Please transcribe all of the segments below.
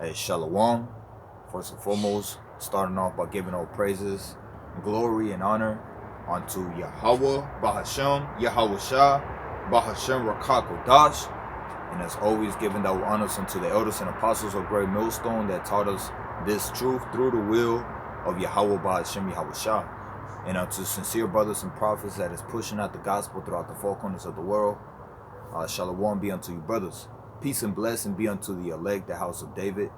Hey, Shalom. First and foremost, starting off by giving all praises, glory, and honor unto Yahweh, Bahashem, Yahweh Shah, Bahashem Rakak Kodash, and as always, giving that honors unto the elders and apostles of Great Millstone that taught us this truth through the will of Yahweh, Bahashem, Yahweh Shah, and unto sincere brothers and prophets that is pushing out the gospel throughout the four corners of the world. Shalom be unto you, brothers. Peace and blessing be unto the elect, the house of David,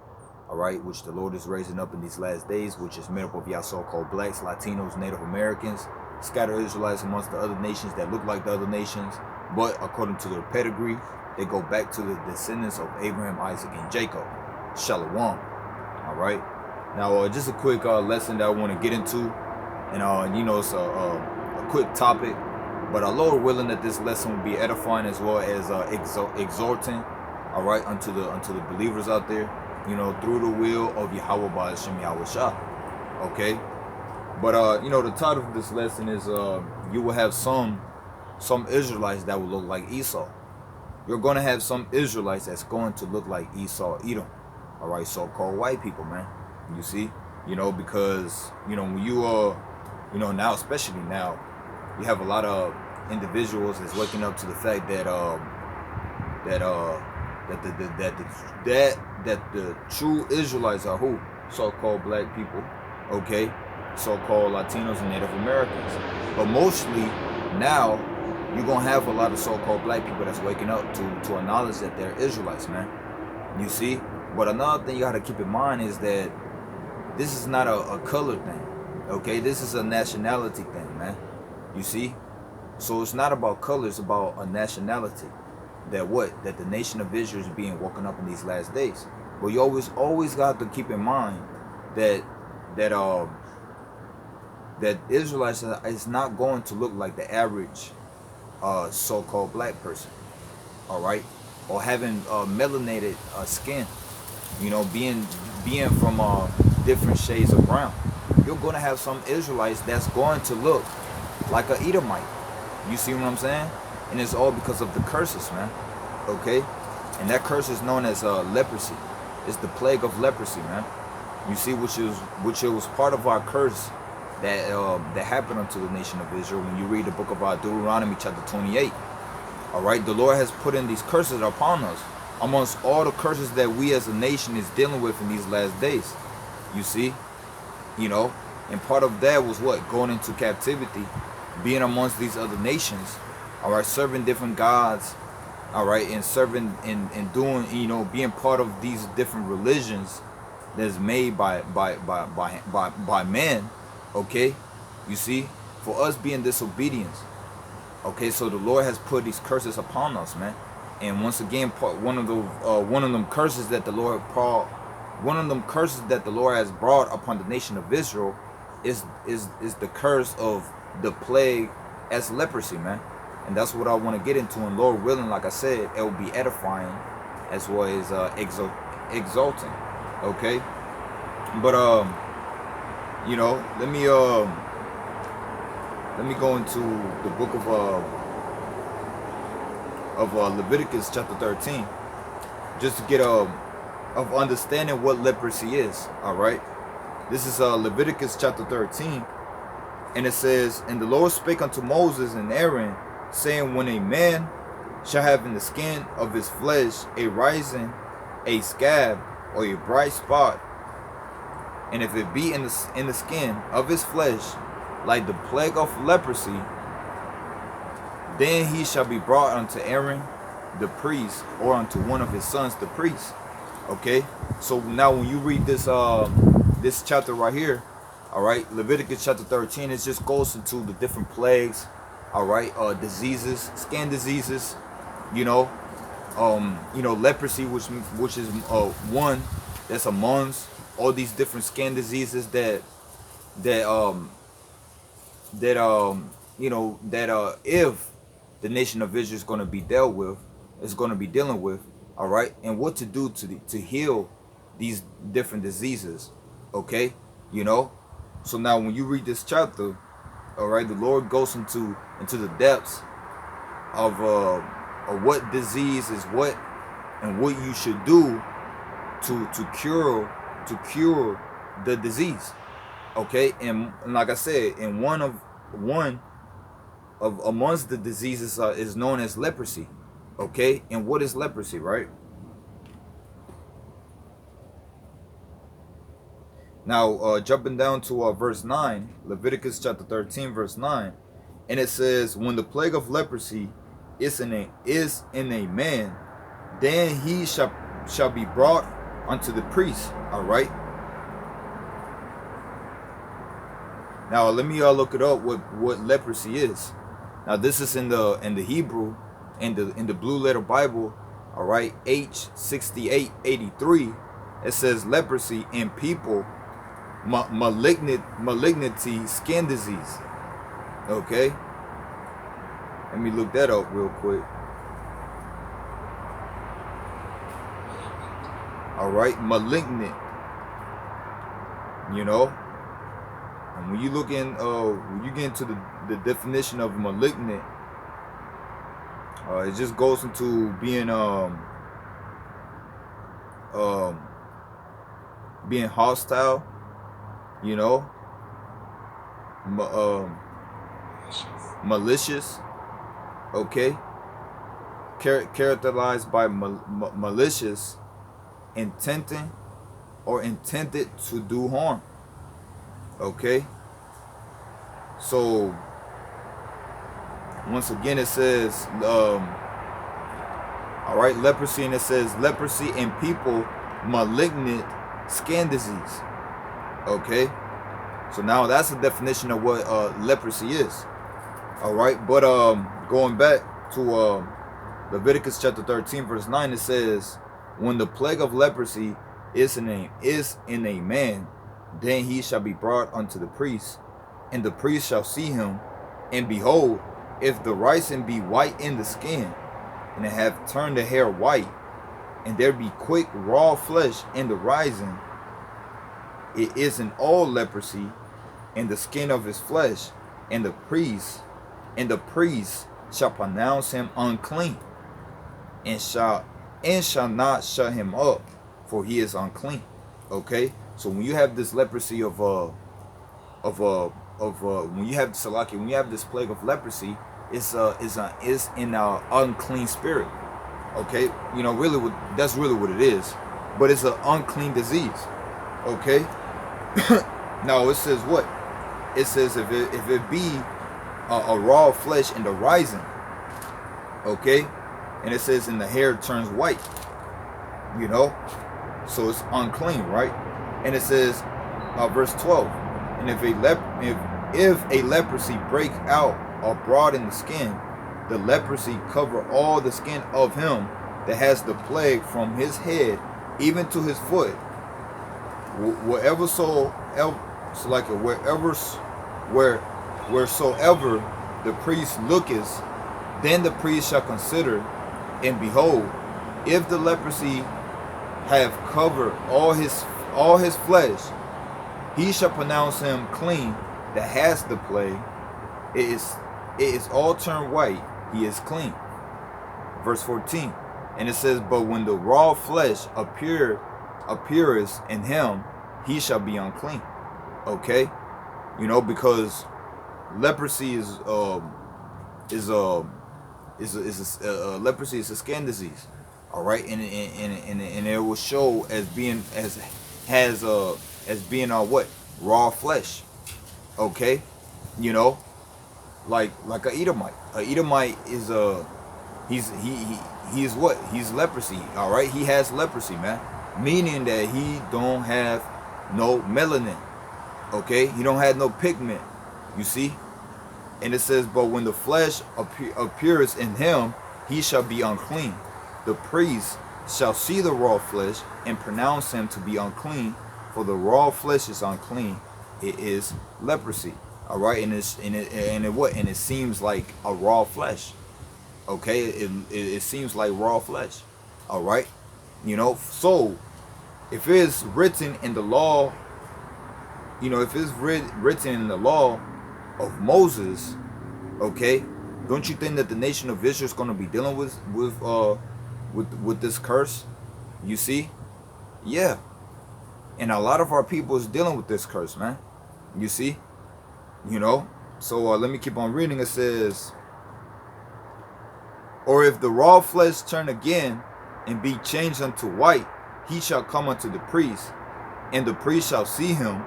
all right, which the Lord is raising up in these last days, which is made up of y'all so-called blacks, Latinos, Native Americans, scattered Israelites amongst the other nations that look like the other nations, but according to their pedigree, they go back to the descendants of Abraham, Isaac, and Jacob. Shalom. All right. Now, just a quick lesson that I want to get into, and you know, it's a quick topic, but Lord willing that this lesson will be edifying as well as exhorting, all right, unto the believers out there, you know, through the will of Yahweh Ba'ashem Yahweh Shah. Okay. But you know, the title of this lesson is you will have some Israelites that will look like Esau. You're gonna have some Israelites that's going to look like Esau, Edom. All right, so-called white people, man. You see, you know, because you know when you you know, now, especially now, you have a lot of individuals that's waking up to the fact that that the true Israelites are who? So-called black people, okay, so-called Latinos and Native Americans. But mostly now you're gonna have a lot of so-called black people that's waking up to acknowledge that they're Israelites, man. You see? But another thing you gotta keep in mind is that this is not a color thing, okay? This is a nationality thing, man. You see? So it's not about color, it's about a nationality. That the nation of Israel is being woken up in these last days. But you always got to keep in mind that Israelites is not going to look like the average so-called black person, all right, or having melanated skin, you know, being from different shades of brown. You're going to have some Israelites that's going to look like an Edomite. You see what I'm saying? And it's all because of the curses, man. Okay? And that curse is known as leprosy. It's the plague of leprosy, man. You see, which was part of our curse that happened unto the nation of Israel when you read the book of Deuteronomy chapter 28. All right? The Lord has put in these curses upon us amongst all the curses that we as a nation is dealing with in these last days. You see? You know? And part of that was what? Going into captivity, being amongst these other nations, all right, serving different gods, all right, and serving and doing, you know, being part of these different religions that's made by man, okay, you see, for us being disobedience, okay. So the Lord has put these curses upon us, man. And once again, one of them curses that the Lord has brought upon the nation of Israel is the curse of the plague as leprosy, man. And that's what I want to get into, and Lord willing, like I said, it will be edifying as well as exalting, okay. But you know, let me go into the book of Leviticus chapter 13, just to get of understanding what leprosy is. All right, this is Leviticus chapter 13. And it says, and the Lord spake unto Moses and Aaron, saying, when a man shall have in the skin of his flesh a rising, a scab, or a bright spot, and if it be in the skin of his flesh like the plague of leprosy, then he shall be brought unto Aaron the priest, or unto one of his sons the priest. Okay, so now when you read this this chapter right here, all right, Leviticus chapter 13, it just goes into the different plagues, all right, diseases, skin diseases, you know, leprosy, which is one that's amongst all these different skin diseases that if the nation of Israel is going to be dealing with, all right, and what to do to heal these different diseases, okay, you know. So now when you read this chapter, all right, the Lord goes into the depths of what disease is what and what you should do to cure the disease. Okay, and like I said, and one of amongst the diseases is known as leprosy. Okay, and what is leprosy, right? Now, jumping down to verse 9, Leviticus chapter 13, verse 9, and it says, when the plague of leprosy is in a man, then he shall be brought unto the priest. All right. Now let me look it up what leprosy is. Now this is in the Hebrew, in the Blue Letter Bible. All right, H6883. It says leprosy in people, malignity, skin disease. Okay, let me look that up real quick. All right, malignant. You know, and when you look in, when you get into the definition of malignant, it just goes into being being hostile. You know, malicious. Okay, characterized by malicious, intended to do harm. Okay, so once again it says all right, leprosy, and it says leprosy in people, malignant skin disease. Okay, so now that's the definition of what leprosy is. All right, but going back to Leviticus chapter 13 verse 9, it says, when the plague of leprosy is in a man, then he shall be brought unto the priest, and the priest shall see him, and behold, if the rising be white in the skin, and it have turned the hair white, and there be quick raw flesh in the rising, it is in all leprosy in the skin of his flesh, and the priest shall pronounce him unclean, and shall not shut him up, for he is unclean. Okay, so when you have this leprosy when you have salaki, when you have this plague of leprosy, is in an unclean spirit. Okay, you know, really, that's really what it is. But it's an unclean disease. Okay. Now it says what? It says if it be a raw flesh in the rising. Okay, and it says and the hair turns white. You know, so it's unclean, right? And it says, verse 12, and if a leprosy break out abroad in the skin, the leprosy cover all the skin of him that has the plague from his head even to his foot. Wheresoever the priest looketh, then the priest shall consider, and behold, if the leprosy have covered all his flesh, he shall pronounce him clean that has the plague. It is all turned white, he is clean. Verse 14, and it says, but when the raw flesh appeareth in him, he shall be unclean. Okay, you know, because leprosy leprosy is a skin disease. All right, and it will show as being what? Raw flesh. Okay, you know, like a Edomite. A Edomite is he's what? He's leprosy. All right, he has leprosy, man, meaning that he don't have no melanin. Okay, he don't have no pigment. You see, and it says, but when the flesh appears in him, he shall be unclean. The priest shall see the raw flesh and pronounce him to be unclean, for the raw flesh is unclean. It is leprosy. All right, and it seems like a raw flesh. Okay, it seems like raw flesh. All right, you know. So if it's written in the law, you know, if it's written in the law of Moses, okay, don't you think that the nation of Israel is going to be dealing with this curse? You see, Yeah. And a lot of our people is dealing with this curse, man. You see? You know? So let me keep on reading. It says, or if the raw flesh turn again and be changed unto white, he shall come unto the priest, and the priest shall see him,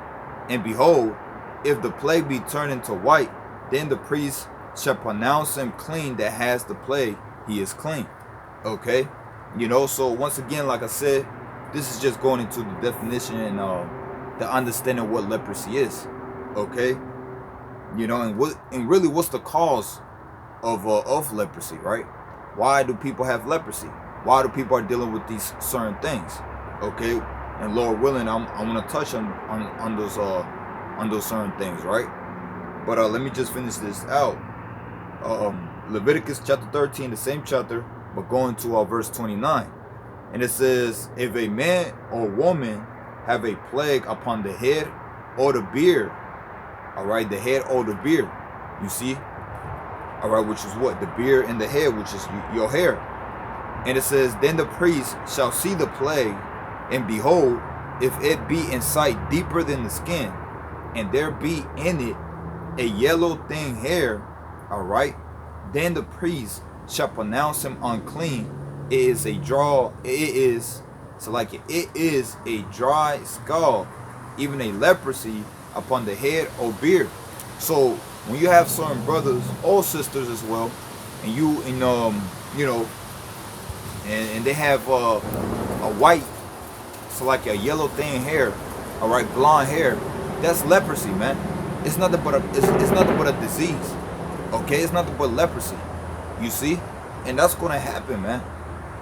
and behold, if the plague be turned into white, then the priest shall pronounce him clean that has the plague, he is clean. Okay? You know, so once again, like I said, this is just going into the definition and the understanding what leprosy is. Okay? You know, and really what's the cause of leprosy, right? Why do people have leprosy? Why do people are dealing with these certain things? Okay? And Lord willing, I'm gonna touch on those certain things, right? But let me just finish this out. Leviticus chapter 13, the same chapter, but going to verse 29. And it says, if a man or woman have a plague upon the head or the beard, all right, the head or the beard, you see, all right, which is what? The beard and the head, which is your hair. And it says, then the priest shall see the plague, and behold, if it be in sight deeper than the skin, and there be in it a yellow thin hair, all right, then the priest shall pronounce him unclean. It is a dry skull, even a leprosy upon the head or beard. So when you have certain brothers or sisters as well, and and they have a white, so like a yellow thin hair, all right, blonde hair, that's leprosy, man. It's nothing but it's nothing but a disease. Okay, it's nothing but leprosy. You see, and that's gonna happen, man.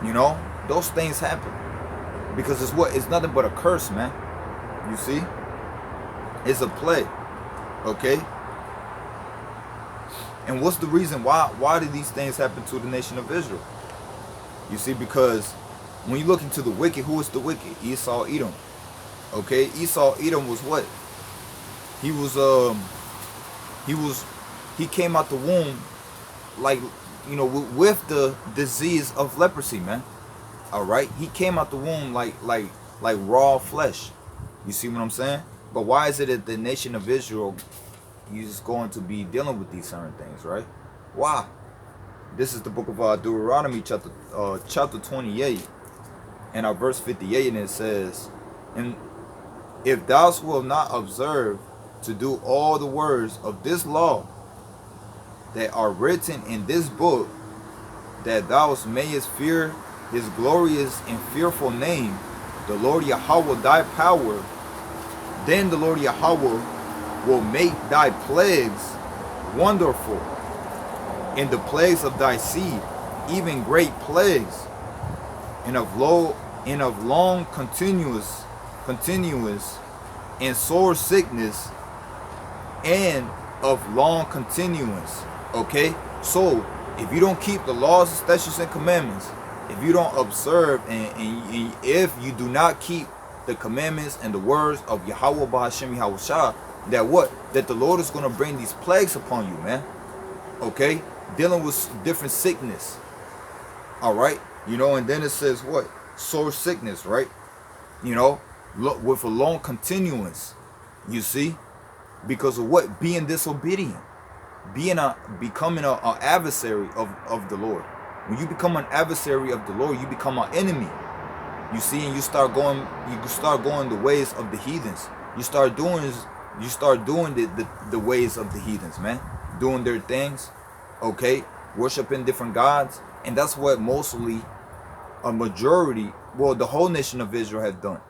You know, those things happen because it's nothing but a curse, man. You see, it's a plague. Okay. And what's the reason why did these things happen to the nation of Israel? You see, because when you look into the wicked, who is the wicked? Esau, Edom. Okay, Esau, Edom was what? He came out the womb like, you know, with the disease of leprosy, man. All right, he came out the womb like raw flesh. You see what I'm saying? But why is it that the nation of Israel is going to be dealing with these certain things, right? Why? This is the book of Deuteronomy, chapter 28, and verse 58, and it says, and if thou wilt not observe to do all the words of this law that are written in this book, that thou mayest fear his glorious and fearful name, the Lord Yahweh thy power, then the Lord Yahweh will make thy plagues wonderful, and the plagues of thy seed, even great plagues, and of long continuous and sore sickness, and of long continuance. Okay, so if you don't keep the laws, statutes, and commandments, if you don't observe, and if you do not keep the commandments and the words of Yahweh Ba'Hashem Yahushua, that the Lord is going to bring these plagues upon you, man. Okay, dealing with different sickness. All right, you know, and then it says what? Sore sickness, right? You know, with a long continuance. You see, because of what? Being disobedient, becoming an adversary of the Lord. When you become an adversary of the Lord, you become an enemy. You see, and you start going the ways of the heathens. You start doing the ways of the heathens, man. Doing their things, okay, worshiping different gods, and that's what mostly a majority, well, the whole nation of Israel have done.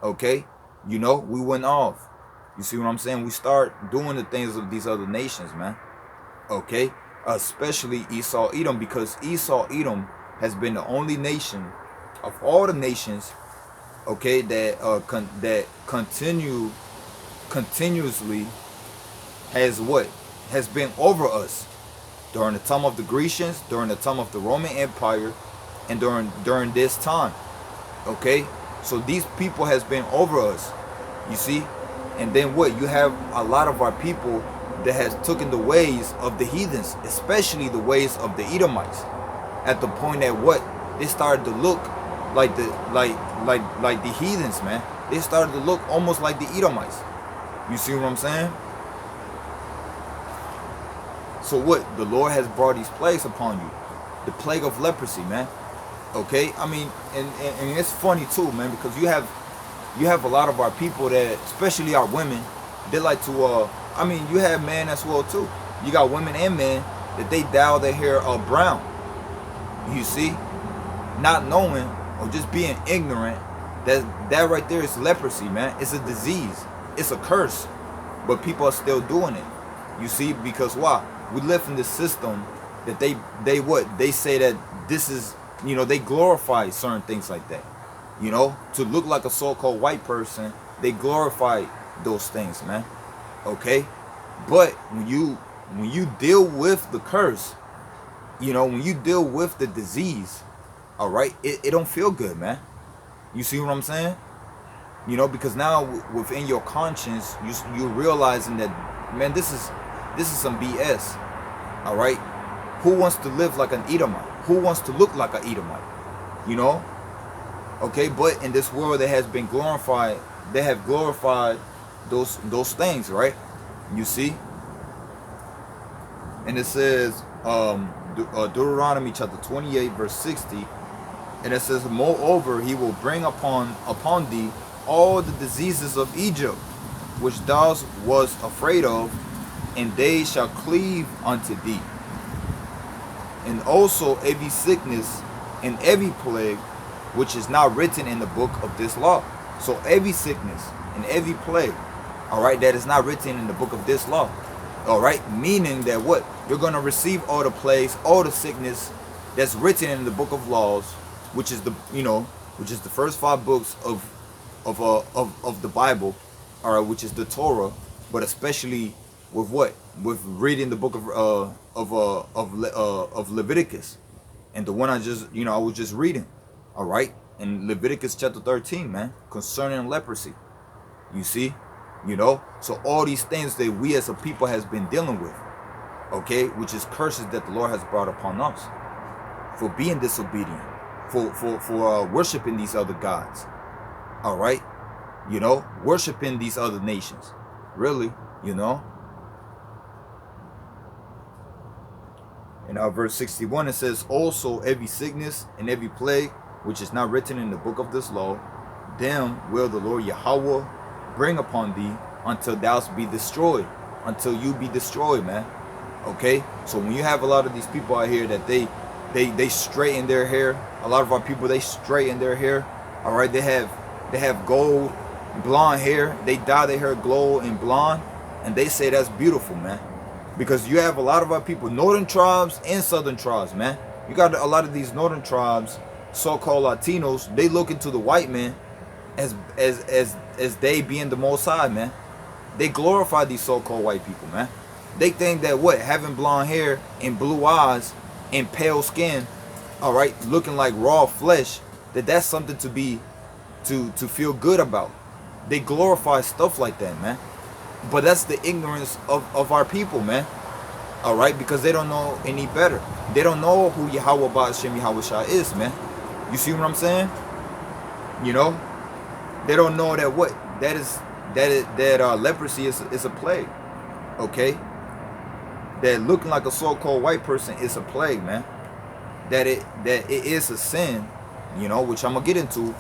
Okay, you know, we went off. You see what I'm saying? We start doing the things of these other nations, man. Okay, especially Esau, Edom, because Esau, Edom has been the only nation of all the nations, okay, that continuously has been over us during the time of the Grecians, during the time of the Roman Empire, and during this time. Okay, so these people has been over us, you see. And then what? You have a lot of our people that has taken the ways of the heathens, especially the ways of the Edomites, at the point that what? They started to look like the heathens, man. They started to look almost like the Edomites. You see what I'm saying? So what? The Lord has brought these plagues upon you. The plague of leprosy, man. Okay? I mean, and it's funny too, man, because you have a lot of our people that, especially our women, they like to I mean, you have men as well too. You got women and men that they dye their hair brown. You see? Not knowing or just being ignorant that right there is leprosy, man. It's a disease. It's a curse. But people are still doing it. You see? Because why? We live in this system that they say that this is, you know, they glorify certain things like that. You know, to look like a so-called white person, they glorify those things, man. Okay? But when you deal with the curse, you know, when you deal with the disease, all right, it don't feel good, man. You see what I'm saying? You know, because now within your conscience, you're realizing that, man, this is some BS. All right? Who wants to live like an Edomite? Who wants to look like an Edomite? You know? Okay, but in this world that has been glorified, they have glorified those things, right? You see? And it says, Deuteronomy chapter 28, verse 60, and it says, moreover, he will bring upon thee all the diseases of Egypt, which thou was afraid of, and they shall cleave unto thee. And also every sickness and every plague, which is not written in the book of this law. So every sickness and every plague, all right, that is not written in the book of this law. All right, meaning that what? You're going to receive all the plagues, all the sickness that's written in the book of laws, which is the, you know, which is the first 5 books of the Bible, all right, which is the Torah, but especially with what? With reading the book of Leviticus, and the one I was just reading, all right, in Leviticus chapter 13, man, concerning leprosy. You see, you know, so all these things that we as a people has been dealing with, okay, which is curses that the Lord has brought upon us for being disobedient, for worshiping these other gods, all right, you know, worshiping these other nations, really, you know. In our verse 61, it says, also every sickness and every plague, which is not written in the book of this law, them will the Lord Yahweh bring upon thee until thou be destroyed, until you be destroyed, man. Okay? So when you have a lot of these people out here that they straighten their hair, a lot of our people, they straighten their hair, all right? They have gold, blonde hair. They dye their hair gold and blonde, and they say that's beautiful, man. Because you have a lot of our people, northern tribes and southern tribes, man. You got a lot of these northern tribes, so-called Latinos, they look into the white man as they being the Most High, man. They glorify these so-called white people, man. They think that what, having blonde hair and blue eyes and pale skin, all right, looking like raw flesh, that's something to feel good about. They glorify stuff like that, man. But that's the ignorance of our people, man. All right, because they don't know any better. They don't know who Yahweh Ba'ashem Yahweh Shah is, man. You see what I'm saying? You know, they don't know that what that leprosy is a plague. Okay, that looking like a so-called white person is a plague, man. That it is a sin, you know, which I'm gonna get into,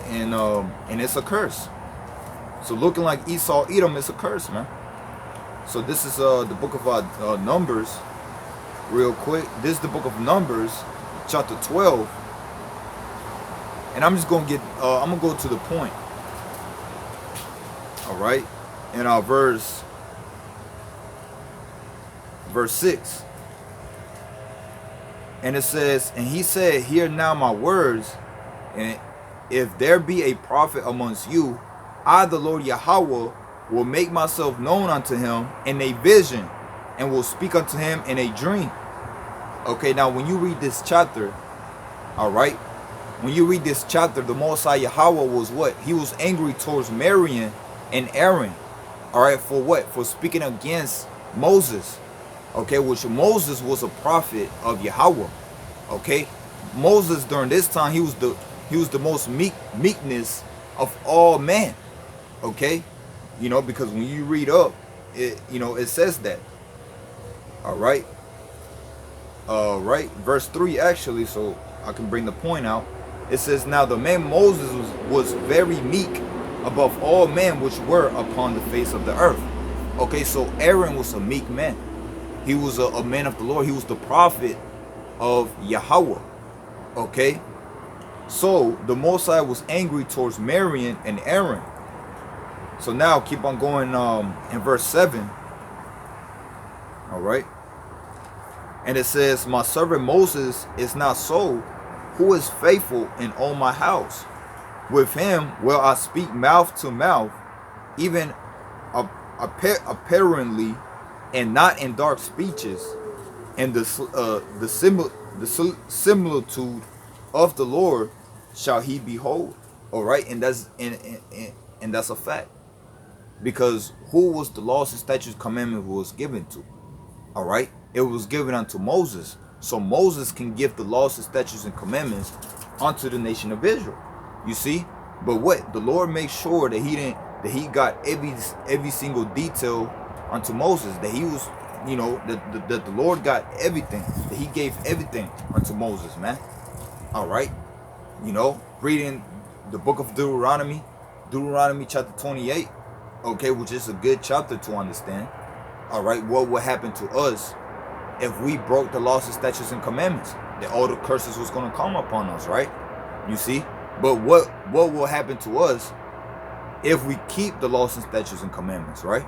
and it's a curse. So looking like Esau, Edom is a curse, man. So this is the book of Numbers, real quick. This is the book of Numbers, chapter 12. And I'm just gonna I'm gonna go to the point. All right, in our verse 6, and it says, and he said, hear now my words, and if there be a prophet amongst you, I, the Lord Yahweh, will make myself known unto him in a vision, and will speak unto him in a dream. Okay, now when you read this chapter, all right, when you read this chapter, the Most High Yahweh was what? He was angry towards Miriam and Aaron, all right, for what? For speaking against Moses, okay, which Moses was a prophet of Yahweh, okay. Moses during this time, he was He was the most meekness of all men. Okay, because when you read up, it says that. All right. Right. Verse 3 actually, so I can bring the point out. It says, now the man Moses was very meek above all men which were upon the face of the earth. Okay, so Aaron was a meek man. He was a man of the Lord. He was the prophet of Yahweh. Okay, so the Most High was angry towards Miriam and Aaron. So now keep on going in verse 7. All right. And it says, my servant Moses is not so, who is faithful in all my house. With him will I speak mouth to mouth, even apparently, and not in dark speeches. And the similitude of the Lord shall he behold. All right, and that's a fact, because who was the laws and statutes commandment was given to? All right, it was given unto Moses. So Moses can give the laws and statutes and commandments unto the nation of Israel. You see, but what the Lord makes sure that he got every single detail unto Moses, that he was, that the Lord got everything, that he gave everything unto Moses, man. All right, reading the book of Deuteronomy chapter 28, okay, which is a good chapter to understand. All right, what would happen to us if we broke the laws and statutes and commandments? That all the curses was going to come upon us, right? You see, but what will happen to us if we keep the laws and statutes and commandments, right?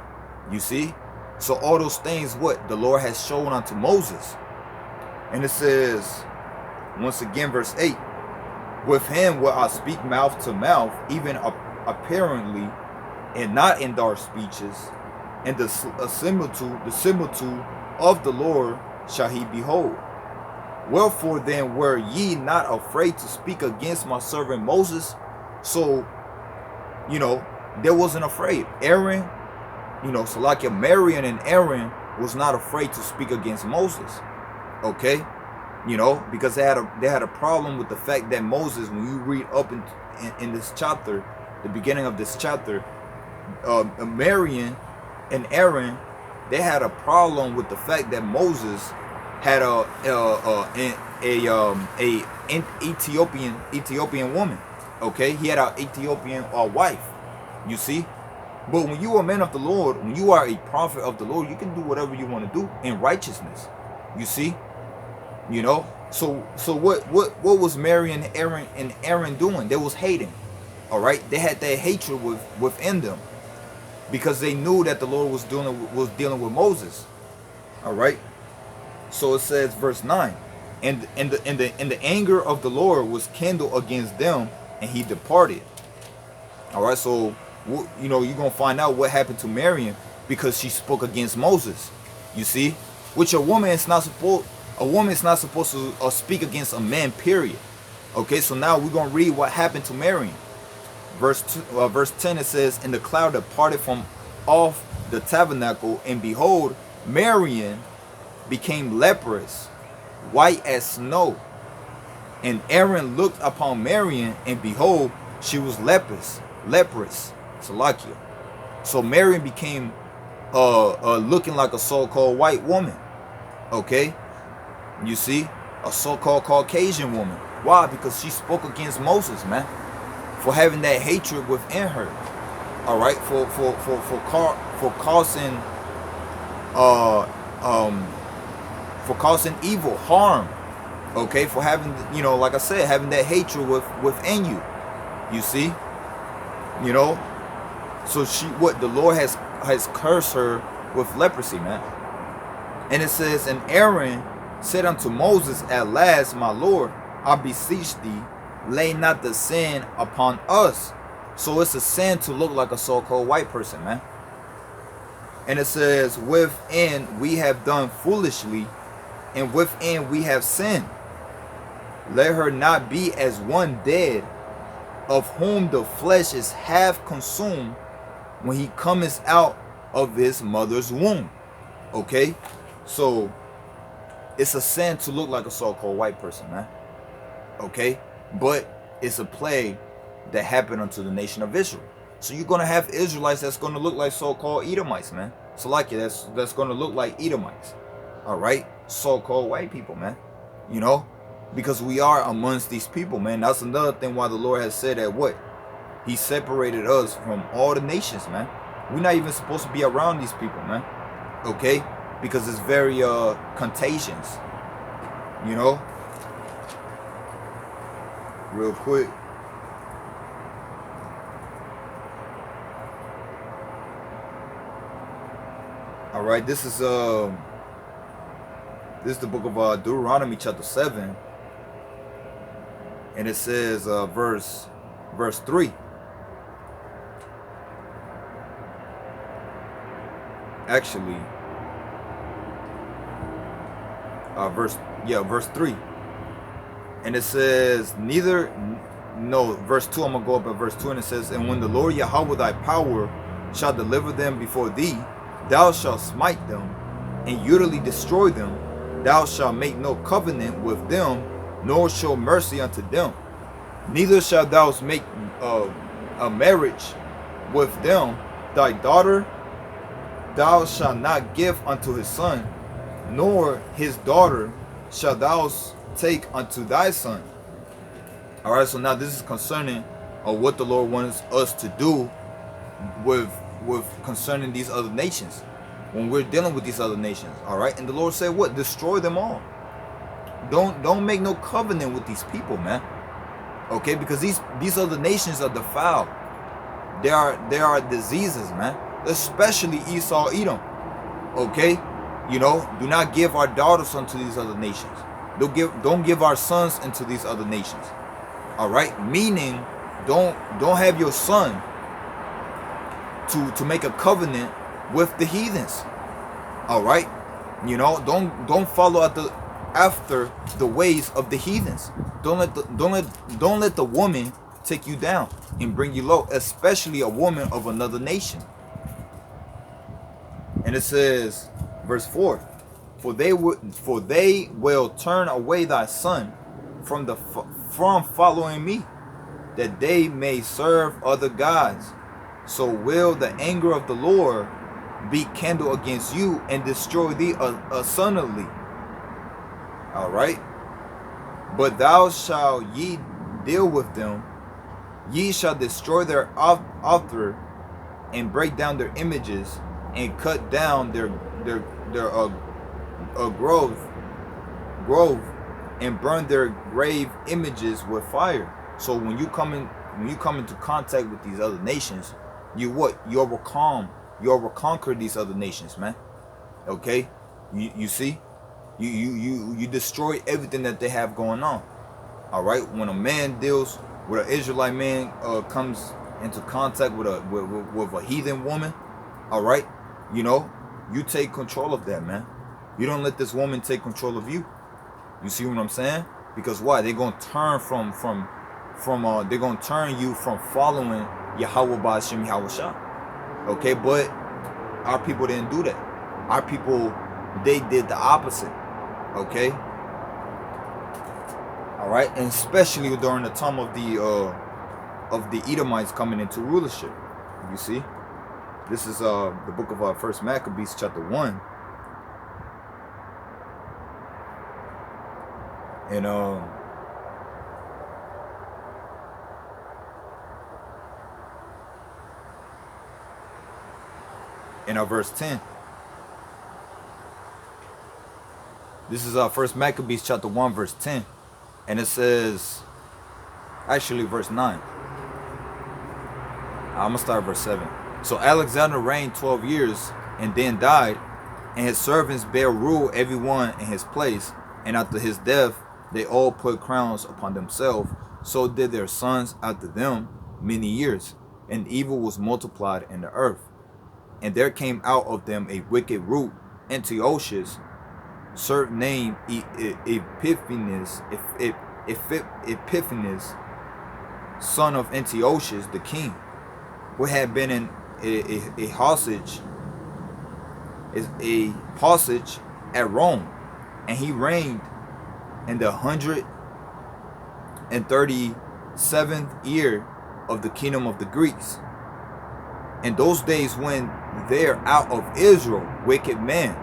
You see, so all those things, what the Lord has shown unto Moses. And it says, once again, verse 8, with him will I speak mouth to mouth, even apparently, and not in dark speeches. And the similitude of the Lord shall he behold. Wherefore then were ye not afraid to speak against my servant Moses? So, they wasn't afraid. Aaron, so like Miriam and Aaron was not afraid to speak against Moses. Okay, because they had a problem with the fact that Moses, when you read up in this chapter, the beginning of this chapter, Miriam and Aaron, they had a problem with the fact that Moses had a Ethiopian woman. Okay, he had an Ethiopian wife. You see, but when you are a man of the Lord, when you are a prophet of the Lord, you can do whatever you want to do in righteousness. You see, So what was Mary and Aaron doing? They was hating. All right, they had that hatred within them, because they knew that the Lord was dealing with Moses. All right. So it says, verse 9, and the anger of the Lord was kindled against them, and he departed. All right. So you're gonna find out what happened to Miriam, because she spoke against Moses. You see, which a woman is not supposed to speak against a man. Period. Okay. So now we're gonna read what happened to Miriam. Verse 10, it says, and the cloud departed from off the tabernacle, and behold, Miriam became leprous, white as snow. And Aaron looked upon Miriam, and behold, she was leprous. Salakia. So Miriam became looking like a so-called white woman. Okay, you see, a so-called Caucasian woman. Why? Because she spoke against Moses, man, for having that hatred within her. All right, for causing evil, harm. Okay, for having, like I said, having that hatred within you. You see, so the Lord has cursed her with leprosy, man. And it says, and Aaron said unto Moses, at last, my Lord, I beseech thee, lay not the sin upon us. So it's a sin to look like a so-called white person, man. And it says, within we have done foolishly, and within we have sinned. Let her not be as one dead, of whom the flesh is half consumed, when he cometh out of his mother's womb. Okay, so it's a sin to look like a so-called white person, man. Okay, but it's a plague that happened unto the nation of Israel. So you're gonna have Israelites that's gonna look like so-called Edomites, man. So like that's gonna look like Edomites. All right, so-called white people, man. You know, because we are amongst these people, man. That's another thing why the Lord has said that what He separated us from all the nations, man. We're not even supposed to be around these people, man. Okay, because it's very contagious. You know, real quick. All right, this is the book of Deuteronomy chapter 7, and it says verse 3. Actually, verse 3, and it says verse 2. I'm gonna go up at verse 2, and it says, and when the Lord Yahweh thy power shall deliver them before thee, thou shalt smite them and utterly destroy them. Thou shalt make no covenant with them, nor show mercy unto them. Neither shalt thou make a marriage with them. Thy daughter thou shalt not give unto his son, nor his daughter shalt thou take unto thy son. All right, so now this is concerning what the Lord wants us to do with concerning these other nations, when we're dealing with these other nations. All right, and the Lord said what? Destroy them all. Don't make no covenant with these people, man. Okay, because these other nations are defiled. There are diseases, man, especially Esau, Edom. Okay, you know, do not give our daughters unto these other nations. Don't give our sons into these other nations. All right, meaning don't have your son to make a covenant with the heathens. All right, you know, don't follow after the ways of the heathens. Don't let the woman take you down and bring you low, especially a woman of another nation. And it says, verse 4, for they will turn away thy son from following me, that they may serve other gods. So will the anger of the Lord be kindled against you, and destroy thee suddenly. All right. But thou shalt ye deal with them. Ye shall destroy their altar, and break down their images, and cut down their grove, and burn their grave images with fire. So when you come into contact with these other nations, you will conquer these other nations, man. Okay, you see, you destroy everything that they have going on. All right, when a man deals with an Israelite man, comes into contact with a heathen woman, all right, you know, you take control of that, man. You don't let this woman take control of you. You see what I'm saying? Because why? They're gonna turn they're gonna turn you from following Yahweh Ba'ashem Yahweh Shah. Okay, but our people didn't do that. Our people, they did the opposite. Okay. All right, and especially during the time of the Edomites coming into rulership. You see, this is the book of First Maccabees chapter 1, and in verse 10. This is First Maccabees chapter 1 verse 10, and it says, actually verse 9. I'm gonna start verse 7. So Alexander reigned 12 years and then died, and his servants bare rule every one in his place, and after his death they all put crowns upon themselves. So did their sons after them many years, and evil was multiplied in the earth. And there came out of them a wicked root, Antiochus, surnamed Epiphanes, son of Antiochus the king, who had been in a hostage at Rome, and he reigned in the 130 seventh year of the kingdom of the Greeks. In those days when there out of Israel wicked men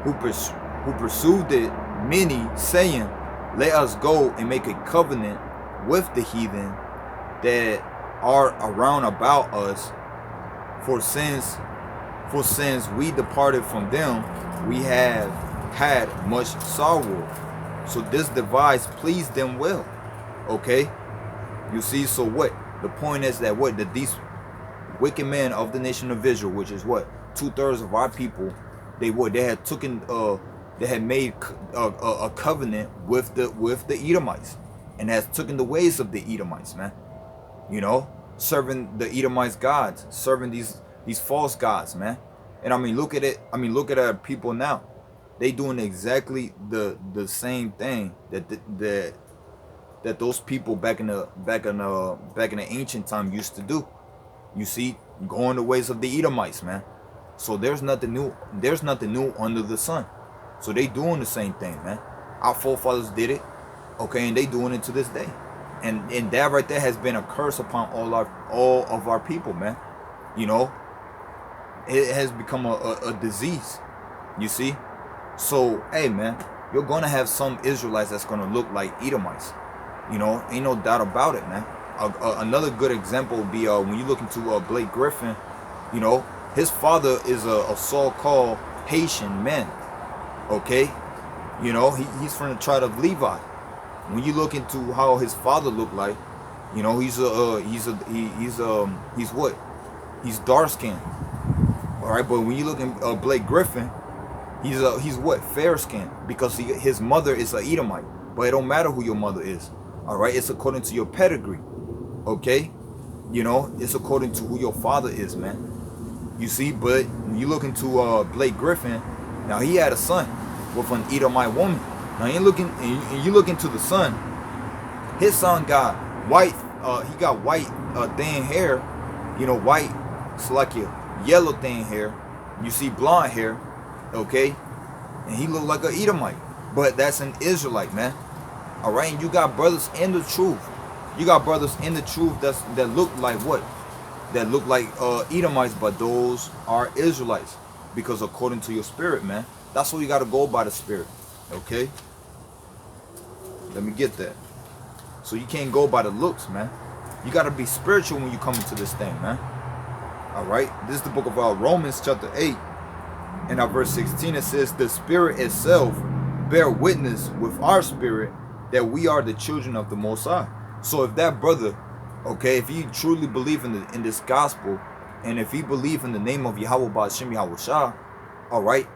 who pursued it many, saying, let us go and make a covenant with the heathen that are around about us, for since we departed from them, we have had much sorrow. So this device pleased them well. Okay, you see. So what the point is that what that these wicked men of the nation of Israel, which is what 2/3 of our people, they had made a covenant with the Edomites, and has taken the ways of the Edomites, man. You know, serving the Edomites gods, serving these false gods, man. And I mean, look at it. I mean, look at our people now. They doing exactly the same thing that those people back in the ancient time used to do. You see, going the ways of the Edomites, man. So there's nothing new. There's nothing new under the sun. So they doing the same thing, man. Our forefathers did it, okay, and they doing it to this day. And that right there has been a curse upon all of our people, man. You know, it has become a disease. You see. So hey, man, you're gonna have some Israelites that's gonna look like Edomites. You know, ain't no doubt about it, man. Another good example would be when you look into Blake Griffin. You know, his father is a so-called Haitian man. Okay, you know, he's from the tribe of Levi. When you look into how his father looked like, you know, he's what? He's dark skinned. All right, but when you look at Blake Griffin, he's what? Fair skinned, because his mother is a Edomite. But it don't matter who your mother is. All right, it's according to your pedigree. Okay, you know, it's according to who your father is, man. You see, but when you look into Blake Griffin, now he had a son with an Edomite woman. Now you look into the son. His son got white. He got white thin hair. You know, white Slovakia, yellow thin hair. You see blonde hair. Okay, and he looked like an Edomite, but that's an Israelite, man. All right, and you got brothers in the truth. You got brothers in the truth that look like what? That look like Edomites, but those are Israelites, because according to your spirit, man, that's what you got to go by, the spirit. Okay, let me get that. So you can't go by the looks, man. You got to be spiritual when you come into this thing, man. All right, this is the book of Romans chapter 8, and at verse 16 it says, the spirit itself bear witness with our spirit that we are the children of the Most High. So if that brother, okay, if he truly believe in this gospel, and if he believe in the name of Yahweh Ba'ashem Yahweh Shah, all right,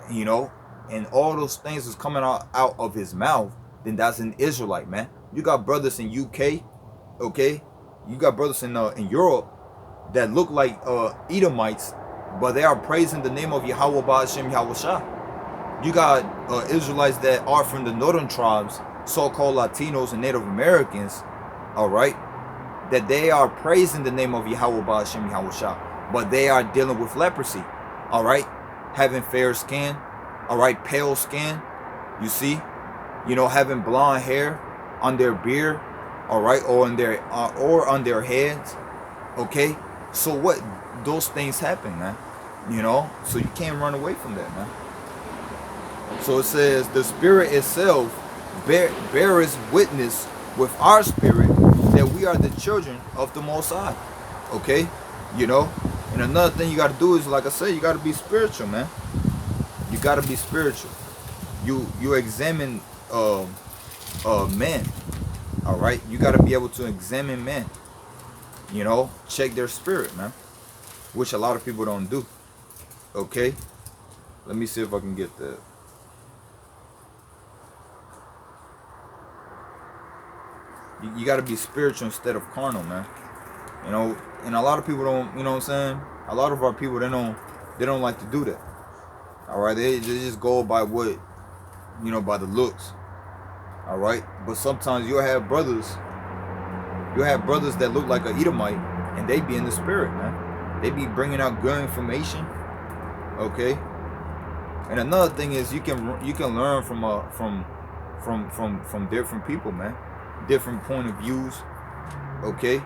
you know, and all those things is coming out of his mouth, then that's an Israelite, man. You got brothers in UK, okay, you got brothers in Europe that look like Edomites, but they are praising the name of Yahweh Ba'ashem Yahweh Shah. You got Israelites that are from the northern tribes, so-called Latinos and Native Americans, all right, that they are praising the name of Yahweh Ba'ashem Yahweh Shah, but they are dealing with leprosy, all right, having fair skin, all right, pale skin, you see, you know, having blonde hair on their beard, all right, or on their heads, okay. So what? Those things happen, man. You know, so you can't run away from that, man. So it says the spirit itself bears witness with our spirit that we are the children of the Most High. Okay, you know. And another thing you got to do is, like I said, you got to be spiritual, man. You got to be spiritual. You examine men. All right, you got to be able to examine men. You know, check their spirit, man, which a lot of people don't do. Okay, let me see if I can get that. You got to be spiritual instead of carnal, man. You know, and a lot of people don't, you know what I'm saying? A lot of our people, they don't like to do that. All right, they just go by what, you know, by the looks. All right, but sometimes you'll have brothers that look like an Edomite, and they be in the spirit, man. They be bringing out good information. Okay, and another thing is you can learn from different people, man. different point of views. Okay.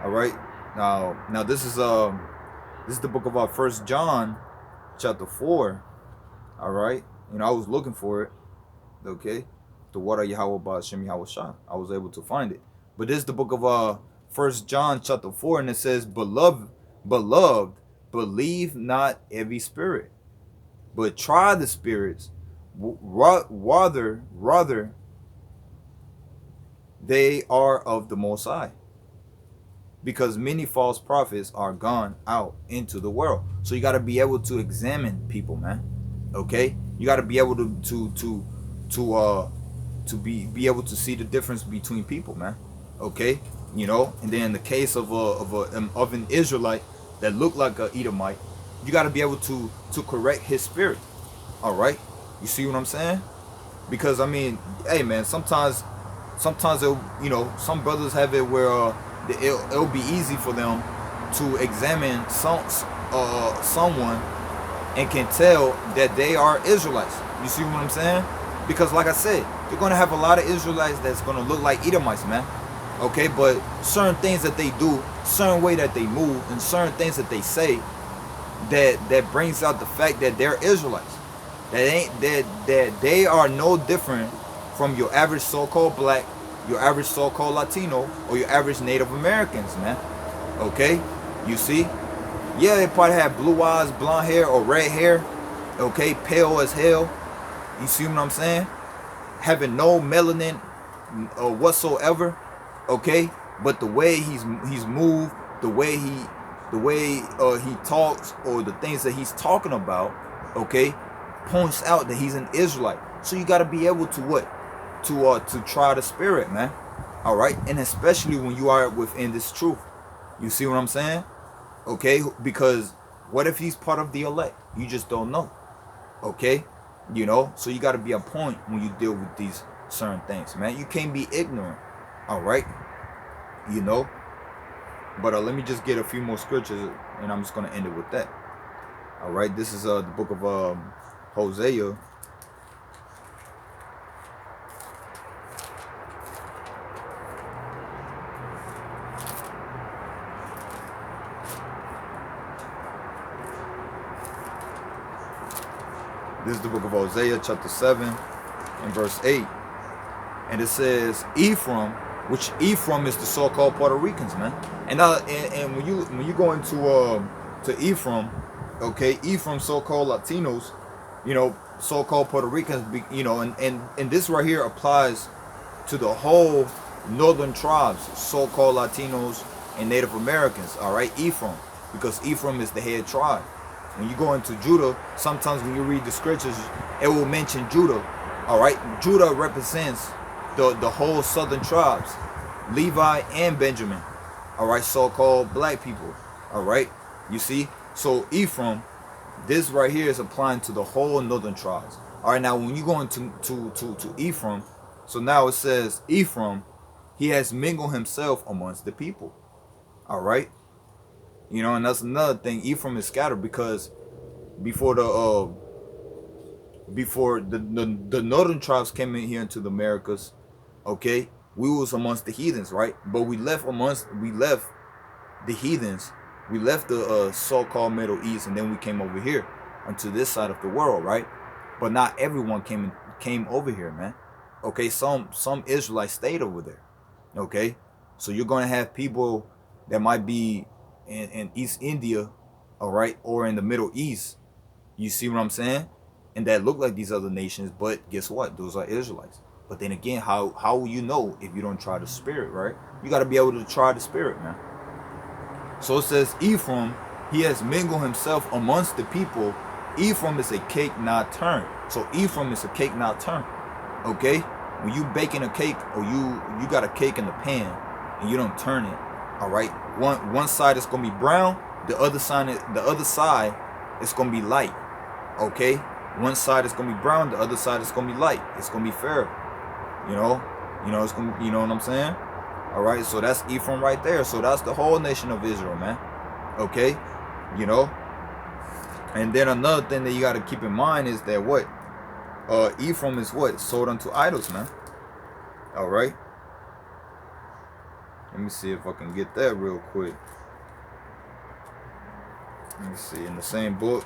All right. Now this is the book of First John, chapter 4. All right. I was looking for it. Okay. The water Yahweh Ba'ashem Yahweh Shah. I was able to find it. But this is the book of First John chapter 4, and it says, beloved, believe not every spirit, but try the spirits, rather they are of the Most High, because many false prophets are gone out into the world. So you got to be able to examine people, man. Okay, you got to be able to be able to see the difference between people, man. Okay, and then in the case of an Israelite that looked like a Edomite, you got to be able to correct his spirit. All right, you see what I'm saying? Because I mean, hey man, sometimes it'll, some brothers have it where it'll be easy for them to examine someone and can tell that they are Israelites. You see what I'm saying? Because like I said, you're going to have a lot of Israelites that's going to look like Edomites, man. Okay, but certain things that they do, certain way that they move, and certain things that they say, that brings out the fact that they're Israelites. That they are no different from your average so-called black, your average so-called Latino, or your average Native Americans, man. Okay, you see? Yeah, they probably have blue eyes, blonde hair, or red hair. Okay, pale as hell. You see what I'm saying? Having no melanin or whatsoever. Okay, but the way he's moved, the way he talks, or the things that he's talking about, okay, points out that he's an Israelite. So you got to be able to what? To try the spirit, man. All right, and especially when you are within this truth. You see what I'm saying? Okay, because what if he's part of the elect? You just don't know. Okay, so you got to be on point when you deal with these certain things, man. You can't be ignorant. All right, but let me just get a few more scriptures, and I'm just gonna end it with that. All right, this is the book of Hosea. This is the book of Hosea, chapter 7, and verse 8. And it says, Ephraim, which Ephraim is the so-called Puerto Ricans, man. And when you go into to Ephraim, okay, Ephraim, so-called Latinos, so-called Puerto Ricans, and this right here applies to the whole northern tribes, so-called Latinos and Native Americans. All right, Ephraim, because Ephraim is the head tribe. When you go into Judah, sometimes when you read the scriptures, it will mention Judah. All right, Judah represents the whole southern tribes, Levi and Benjamin. All right, so-called black people. All right, you see. So Ephraim, this right here is applying to the whole northern tribes. All right, now when you go into to Ephraim, so now it says Ephraim, he has mingled himself amongst the people. All right. And that's another thing. Ephraim is scattered because before the northern tribes came in here into the Americas, okay, we was amongst the heathens, right? But we left the heathens, we left the so-called Middle East, and then we came over here onto this side of the world, right? But not everyone came over here, man. Okay, some Israelites stayed over there. Okay, so you're gonna have people that might be in East India, all right, or in the Middle East. You see what I'm saying? And that look like these other nations, but guess what? Those are Israelites. But then again, how will you know if you don't try the spirit, right? You got to be able to try the spirit, man. So it says Ephraim, he has mingled himself amongst the people. Ephraim is a cake not turned. So Ephraim is a cake not turned. Okay? When you baking a cake, or you got a cake in the pan and you don't turn it, all right, one side is gonna be brown, the other side is gonna be light. Okay, one side is gonna be brown, the other side is gonna be light. It's gonna be fair. It's gonna, you know what I'm saying? All right, so that's Ephraim right there. So that's the whole nation of Israel, man. Okay, and then another thing that you got to keep in mind is that what Ephraim is what sold unto idols, man. All right. Let me see if I can get that real quick. Let me see, in the same book.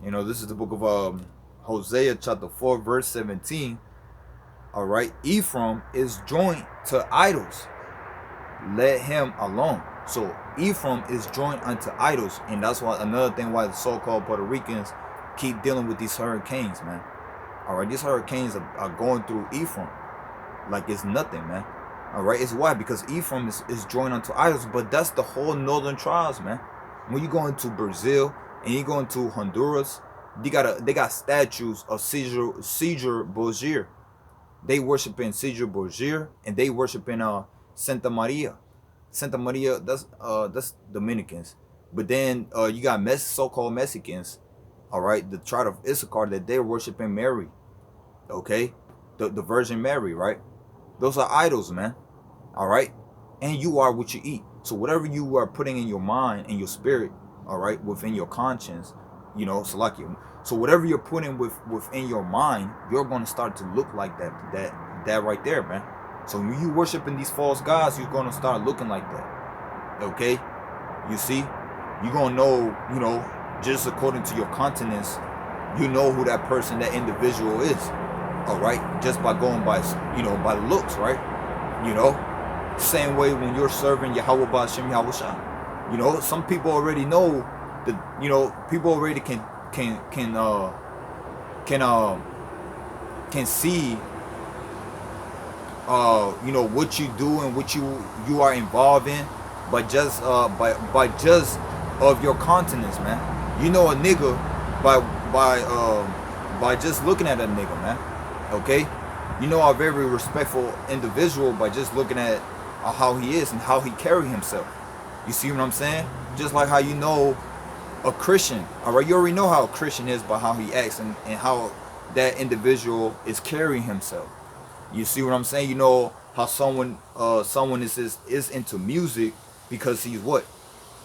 You know, this is the book of Hosea chapter 4 verse 17. All right. Ephraim is joined to idols. Let him alone. So Ephraim is joined unto idols. And that's why another thing why the so-called Puerto Ricans keep dealing with these hurricanes, man. All right. These hurricanes are going through Ephraim like it's nothing, man. All right. It's why? Because Ephraim is joined unto idols. But that's the whole northern tribes, man. When you go into Brazil and you go into Honduras, they got statues of Caesar Borgia. They worship in Caesar Borgia, and they worship in Santa Maria. Santa Maria, that's Dominicans. But then you got so-called Mexicans, all right, the tribe of Issachar, that they're worshiping Mary, okay, the Virgin Mary, right? Those are idols, man. All right, and you are what you eat. So whatever you are putting in your mind and your spirit, all right, within your conscience, you know, so whatever you're putting within your mind, you're going to start to look like that right there, man. So when you worshiping these false gods, you're going to start looking like that. Okay? You see? You're going to know, you know, just according to your countenance, you know who that person, that individual is. All right? Just by going by, you know, by looks, right? You know? Same way when you're serving Yahweh Ba'ashem Yahweh Shah. You know, some people already know that, you know, people already can see you know, what you do and what you are involved in, but just by just of your countenance, man. You know a nigga by just looking at a nigga, man. Okay? You know a very respectful individual by just looking at how he is and how he carry himself. You see what I'm saying? Just like how you know a Christian, all right? You already know how a Christian is by how he acts and how that individual is carrying himself. You see what I'm saying? You know how someone is into music because he's what?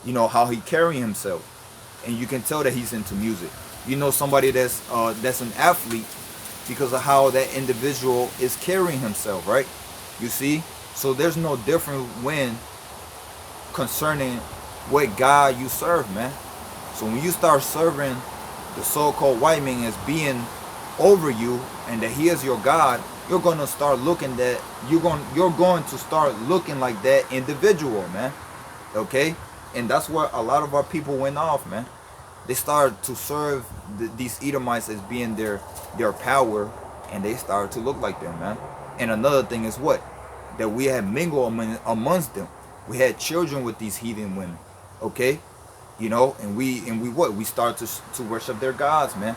You know how he carrying himself, and you can tell that he's into music. You know somebody that's an athlete because of how that individual is carrying himself, right? You see? So there's no different when concerning what God you serve, man. So when you start serving the so-called white man as being over you and that he is your God, you're going to start looking that you're going to start looking like that individual, man. Okay? And that's where a lot of our people went off, man. They started to serve these Edomites as being their power, and they started to look like them, man. And another thing is what? That we had mingled amongst them. We had children with these heathen women. Okay? You know, and we what? We start to worship their gods, man.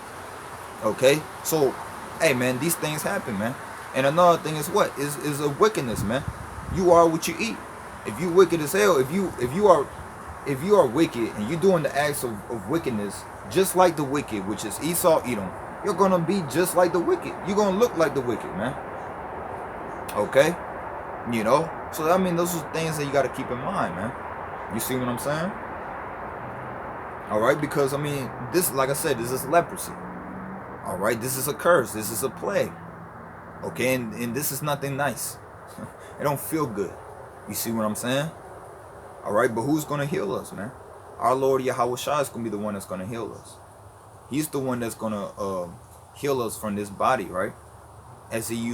Okay? So, hey, man, these things happen, man. And another thing is what? Is a wickedness, man. You are what you eat. If you wicked as hell, if you are wicked and you're doing the acts of wickedness, just like the wicked, which is Esau, Edom, you're gonna be just like the wicked. You're gonna look like the wicked, man. Okay? You know? So I mean, those are things that you gotta keep in mind, man. You see what I'm saying? Alright, because I mean, this, like I said, this is leprosy. Alright, this is a curse, this is a plague. Okay, and this is nothing nice. It don't feel good. You see what I'm saying? Alright, but who's gonna heal us, man? Our Lord Yahweh Shah is gonna be the one that's gonna heal us. He's the one that's gonna heal us from this body, right? As he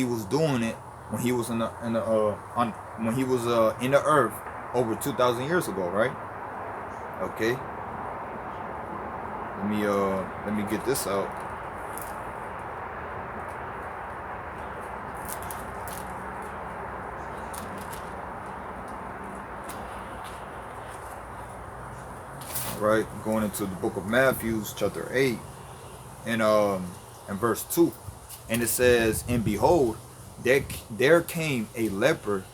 was doing it when he was in the earth over 2,000 years ago, right? Okay. Let me get this out. Right, going into the book of Matthew, chapter 8, and verse 2, and it says, "And behold, there came a leper,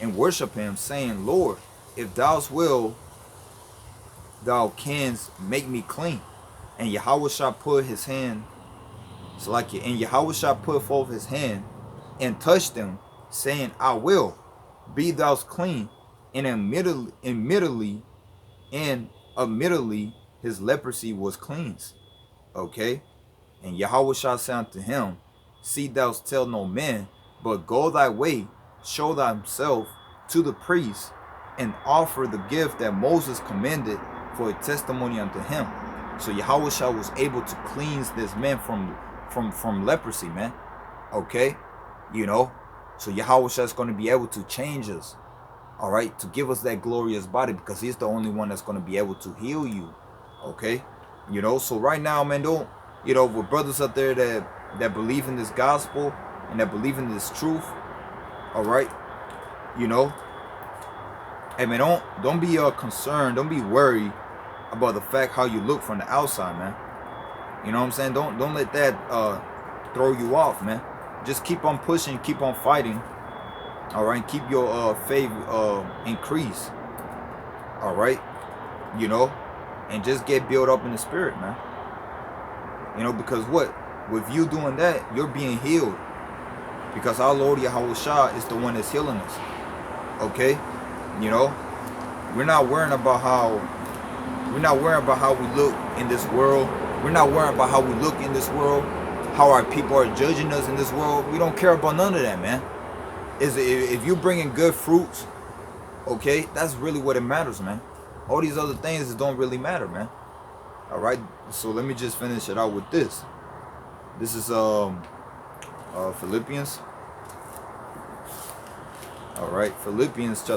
and worshiped him, saying, Lord, if thou wilt, thou canst make me clean. And Yahweh shall put his hand, and Yahweh shall put forth his hand, and touch them, saying, I will, be thou clean. and admittedly his leprosy was cleansed. Okay? And Yahushua said unto him, see thou tell no man, but go thy way, show thyself to the priest, and offer the gift that Moses commanded for a testimony unto him. So Yahushua was able to cleanse this man from leprosy, man. Okay? You know? So Yahushua is going to be able to change us. All right? To give us that glorious body, because he's the only one that's going to be able to heal you. Okay? You know? So right now, man, don't, you know, with brothers out there that believe in this gospel and that believe in this truth, all right, you know, hey man, don't be concerned, don't be worried about the fact how you look from the outside, man. You know what I'm saying? Don't let that throw you off, man. Just keep on pushing, keep on fighting, all right. Keep your faith increase, all right. You know, and just get built up in the spirit, man. You know, because what? With you doing that, you're being healed. Because our Lord Yahushua is the one that's healing us. Okay? You know? We're not worrying about how we look in this world. We're not worrying about how we look in this world. How our people are judging us in this world. We don't care about none of that, man. If you bringing good fruits, okay, that's really what it matters, man. All these other things don't really matter, man. All right, so let me just finish it out with this. This is Philippians. All right, Philippians chapter